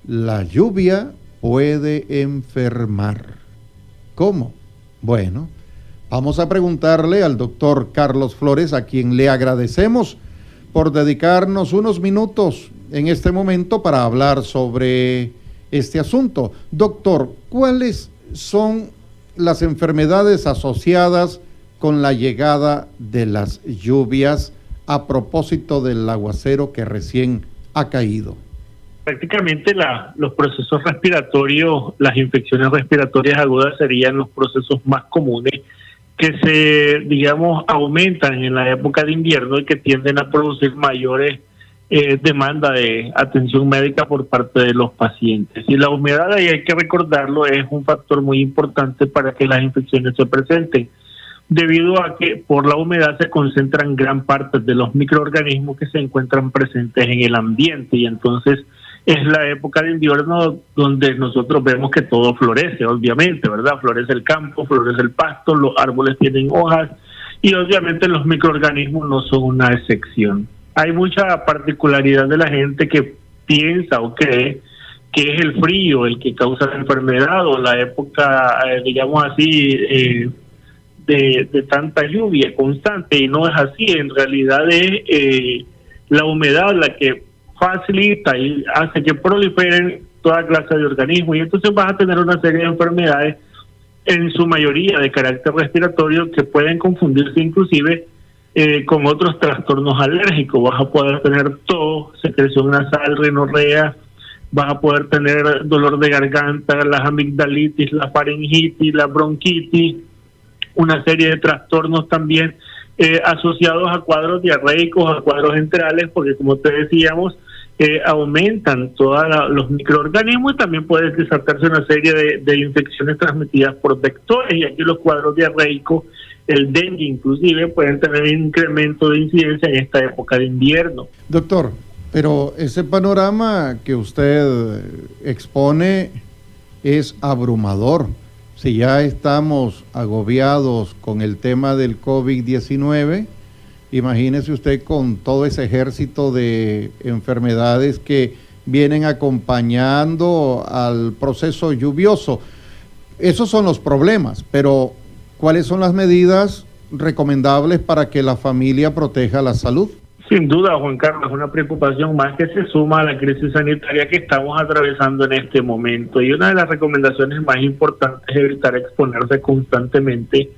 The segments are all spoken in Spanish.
La lluvia puede enfermar. ¿Cómo? Bueno, vamos a preguntarle al doctor Carlos Flores, a quien le agradecemos por dedicarnos unos minutos en este momento para hablar sobre este asunto. Doctor, ¿cuáles son las enfermedades asociadas con la llegada de las lluvias a propósito del aguacero que recién ha caído? Prácticamente los procesos respiratorios, las infecciones respiratorias agudas serían los procesos más comunes que digamos, aumentan en la época de invierno y que tienden a producir mayores demanda de atención médica por parte de los pacientes. Y la humedad, ahí hay que recordarlo, es un factor muy importante para que las infecciones se presenten, debido a que por la humedad se concentran gran parte de los microorganismos que se encuentran presentes en el ambiente, y entonces es la época de invierno donde nosotros vemos que todo florece, obviamente, ¿verdad? Florece el campo, florece el pasto, los árboles tienen hojas y obviamente los microorganismos no son una excepción. Hay mucha particularidad de la gente que piensa o cree que es el frío el que causa la enfermedad o la época, digamos así, de tanta lluvia constante, y no es así. En realidad es la humedad la que facilita y hace que proliferen toda clase de organismos, y entonces vas a tener una serie de enfermedades, en su mayoría de carácter respiratorio, que pueden confundirse inclusive con otros trastornos alérgicos. Vas a poder tener tos, secreción nasal, rinorrea, vas a poder tener dolor de garganta, las amigdalitis, la faringitis, la bronquitis, una serie de trastornos también asociados a cuadros diarreicos, a cuadros enterales, porque como te decíamos, aumentan todos los microorganismos, y también puede desatarse una serie de infecciones transmitidas por vectores, y aquí los cuadros diarreicos, el dengue inclusive, pueden tener incremento de incidencia en esta época de invierno. Doctor, pero ese panorama que usted expone es abrumador. Si ya estamos agobiados con el tema del COVID-19, imagínese usted con todo ese ejército de enfermedades que vienen acompañando al proceso lluvioso. Esos son los problemas, pero ¿cuáles son las medidas recomendables para que la familia proteja la salud? Sin duda, Juan Carlos, una preocupación más que se suma a la crisis sanitaria que estamos atravesando en este momento. Y una de las recomendaciones más importantes es evitar exponerse constantemente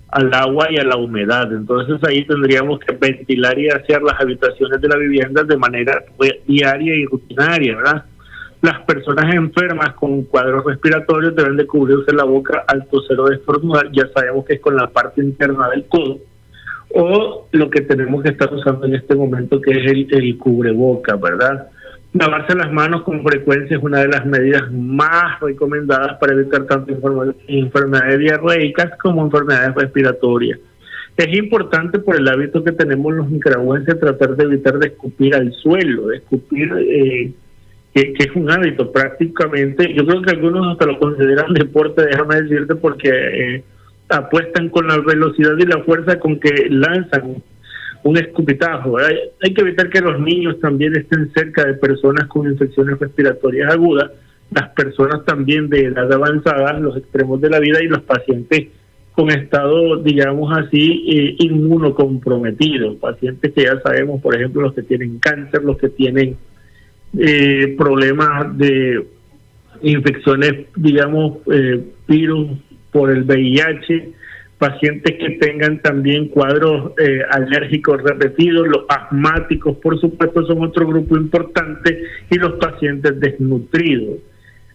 al agua y a la humedad. Entonces ahí tendríamos que ventilar y asear las habitaciones de la vivienda de manera diaria y rutinaria, ¿verdad? Las personas enfermas con cuadros respiratorios deben de cubrirse la boca al toser o de estornudar. Ya sabemos que es con la parte interna del codo, o lo que tenemos que estar usando en este momento, que es el cubreboca, ¿verdad? Lavarse las manos con frecuencia es una de las medidas más recomendadas para evitar tanto enfermedades diarreicas como enfermedades respiratorias. Es importante, por el hábito que tenemos los nicaragüenses, tratar de evitar de escupir al suelo, de escupir, que es un hábito prácticamente. Yo creo que algunos hasta lo consideran deporte, déjame decirte, porque apuestan con la velocidad y la fuerza con que lanzan un escupitajo, ¿verdad? Hay que evitar que los niños también estén cerca de personas con infecciones respiratorias agudas, las personas también de edad avanzada, los extremos de la vida, y los pacientes con estado, digamos así, inmunocomprometidos, pacientes que ya sabemos, por ejemplo, los que tienen cáncer, los que tienen problemas de infecciones, digamos, virus por el VIH, pacientes que tengan también cuadros alérgicos repetidos, los asmáticos, por supuesto, son otro grupo importante, y los pacientes desnutridos.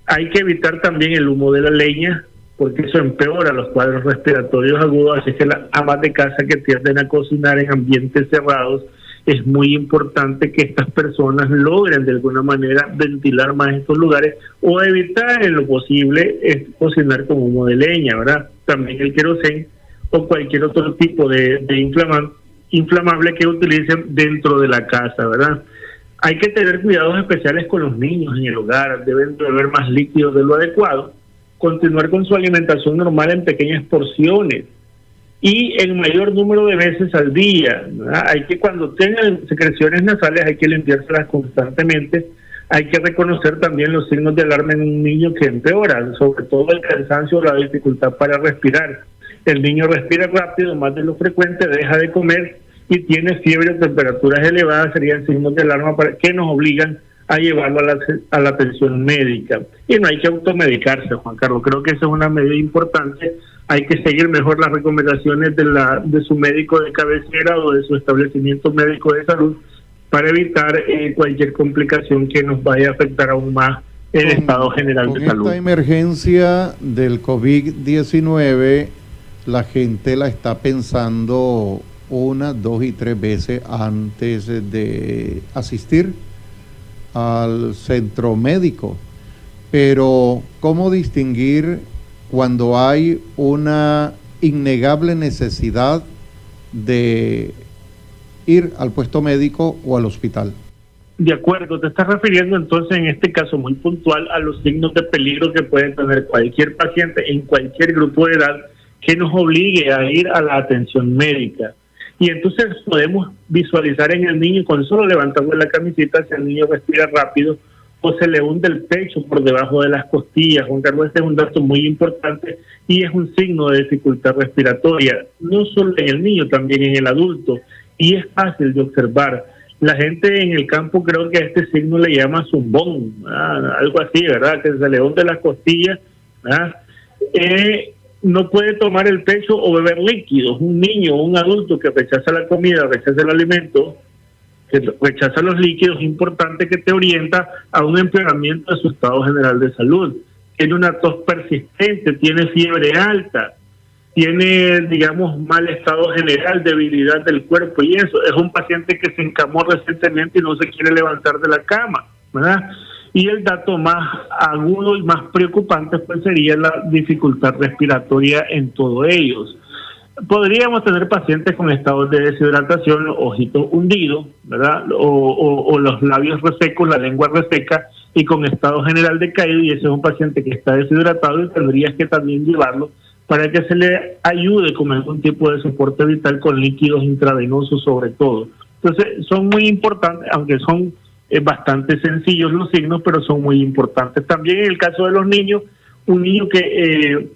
Hay que evitar también el humo de la leña, porque eso empeora los cuadros respiratorios agudos, así que las amas de casa que tienden a cocinar en ambientes cerrados, es muy importante que estas personas logren de alguna manera ventilar más estos lugares, o evitar en lo posible cocinar con humo de leña, ¿verdad? También el querosén o cualquier otro tipo de inflamable que utilicen dentro de la casa, ¿verdad? Hay que tener cuidados especiales con los niños en el hogar, deben beber más líquidos de lo adecuado, continuar con su alimentación normal en pequeñas porciones y en mayor número de veces al día, ¿verdad? Hay que, cuando tengan secreciones nasales, hay que limpiárselas constantemente hay que reconocer también los signos de alarma en un niño que empeora, sobre todo el cansancio o la dificultad para respirar. El niño respira rápido, más de lo frecuente, deja de comer y tiene fiebre o temperaturas elevadas, serían signos de alarma que nos obligan a llevarlo a la atención médica. Y no hay que automedicarse, Juan Carlos, creo que esa es una medida importante. Hay que seguir mejor las recomendaciones de su médico de cabecera o de su establecimiento médico de salud para evitar cualquier complicación que nos vaya a afectar aún más el estado general de salud. Con esta emergencia del COVID-19, la gente la está pensando 1, 2 y 3 veces antes de asistir al centro médico. Pero, ¿cómo distinguir cuando hay una innegable necesidad de ir al puesto médico o al hospital? De acuerdo, te estás refiriendo entonces en este caso muy puntual a los signos de peligro que pueden tener cualquier paciente en cualquier grupo de edad que nos obligue a ir a la atención médica. Y entonces podemos visualizar en el niño, con solo levantarle la camiseta, si el niño respira rápido o se le hunde el pecho por debajo de las costillas. Juan Carlos, este es un dato muy importante y es un signo de dificultad respiratoria, no solo en el niño, también en el adulto, y es fácil de observar. La gente en el campo creo que a este signo le llama zumbón, algo así, ¿verdad? Que se le hunde las costillas, no puede tomar el pecho o beber líquidos. Un niño o un adulto que rechaza la comida, rechaza el alimento, que rechaza los líquidos, es importante que te orienta a un empeoramiento de su estado general de salud. Tiene una tos persistente, tiene fiebre alta, tiene, digamos, mal estado general, debilidad del cuerpo y eso. Es un paciente que se encamó recientemente y no se quiere levantar de la cama, ¿verdad? Y el dato más agudo y más preocupante pues sería la dificultad respiratoria en todos ellos. Podríamos tener pacientes con estados de deshidratación, ojitos hundidos, ¿verdad? O los labios resecos, la lengua reseca y con estado general decaído, y ese es un paciente que está deshidratado y tendrías que también llevarlo para que se le ayude con algún tipo de soporte vital con líquidos intravenosos sobre todo. Entonces son muy importantes, aunque son bastante sencillos los signos, pero son muy importantes. También en el caso de los niños, un niño que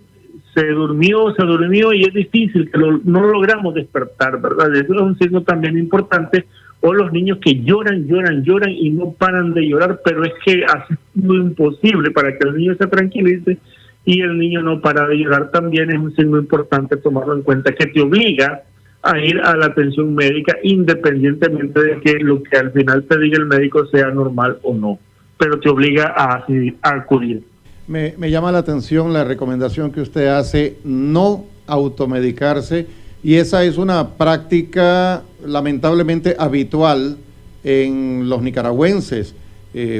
se durmió y es difícil, que no lo logramos despertar, ¿verdad? Eso es un signo también importante. O los niños que lloran y no paran de llorar, pero es que hacen lo imposible para que el niño se tranquilice y el niño no para de llorar, también es un signo importante tomarlo en cuenta, que te obliga a ir a la atención médica independientemente de que lo que al final te diga el médico sea normal o no, pero te obliga a acudir. Me llama la atención la recomendación que usted hace, no automedicarse, y esa es una práctica lamentablemente habitual en los nicaragüenses.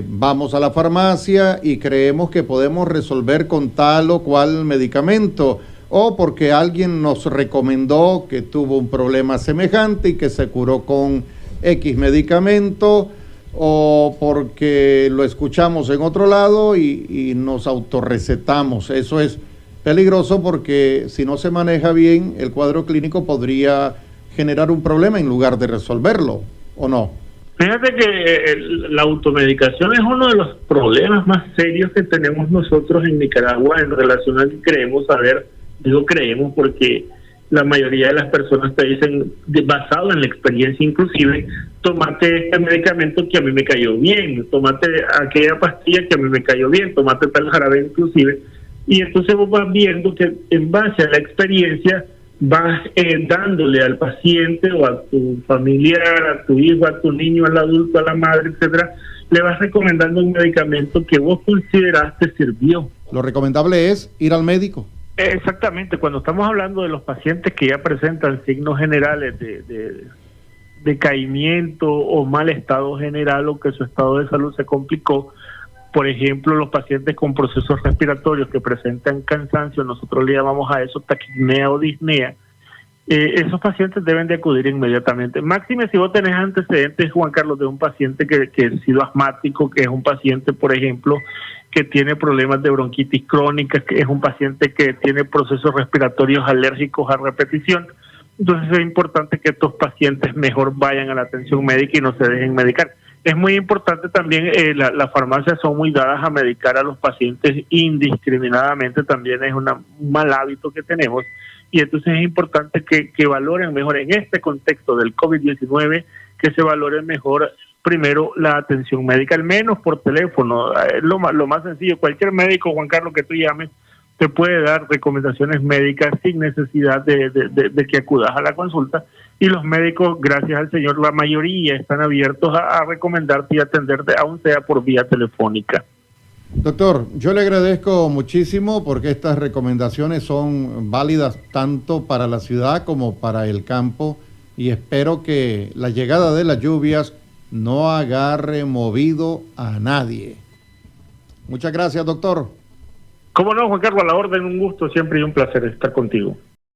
Vamos a la farmacia y creemos que podemos resolver con tal o cual medicamento, o porque alguien nos recomendó que tuvo un problema semejante y que se curó con X medicamento, o porque lo escuchamos en otro lado y nos autorrecetamos. Eso es peligroso porque si no se maneja bien, el cuadro clínico podría generar un problema en lugar de resolverlo, ¿o no? Fíjate que la automedicación es uno de los problemas más serios que tenemos nosotros en Nicaragua en relación a que creemos saber. Digo creemos porque la mayoría de las personas te dicen, basado en la experiencia inclusive, tomate este medicamento que a mí me cayó bien, tomate aquella pastilla que a mí me cayó bien, tomate tal jarabe inclusive, y entonces vos vas viendo que en base a la experiencia vas dándole al paciente o a tu familiar, a tu hijo, a tu niño, al adulto, a la madre, etcétera, le vas recomendando un medicamento que vos consideraste sirvió. Lo recomendable es ir al médico. Exactamente, cuando estamos hablando de los pacientes que ya presentan signos generales de decaimiento o mal estado general, o que su estado de salud se complicó, por ejemplo, los pacientes con procesos respiratorios que presentan cansancio, nosotros le llamamos a eso taquipnea o disnea, esos pacientes deben de acudir inmediatamente. Máxime si vos tenés antecedentes, Juan Carlos, de un paciente que ha sido asmático, que es un paciente, por ejemplo, que tiene problemas de bronquitis crónica, que es un paciente que tiene procesos respiratorios alérgicos a repetición. Entonces es importante que estos pacientes mejor vayan a la atención médica y no se dejen medicar. Es muy importante también, las farmacias son muy dadas a medicar a los pacientes indiscriminadamente, también es un mal hábito que tenemos, y entonces es importante que valoren mejor en este contexto del COVID-19, que se valore mejor primero la atención médica, al menos por teléfono, lo más sencillo. Cualquier médico, Juan Carlos, que tú llames, te puede dar recomendaciones médicas sin necesidad de que acudas a la consulta, y los médicos, gracias al Señor, la mayoría están abiertos a recomendarte y atenderte, aun sea por vía telefónica. Doctor, yo le agradezco muchísimo porque estas recomendaciones son válidas tanto para la ciudad como para el campo, y espero que la llegada de las lluvias no agarre movido a nadie. Muchas gracias, doctor. Cómo no, Juan Carlos, a la orden, un gusto siempre y un placer estar contigo.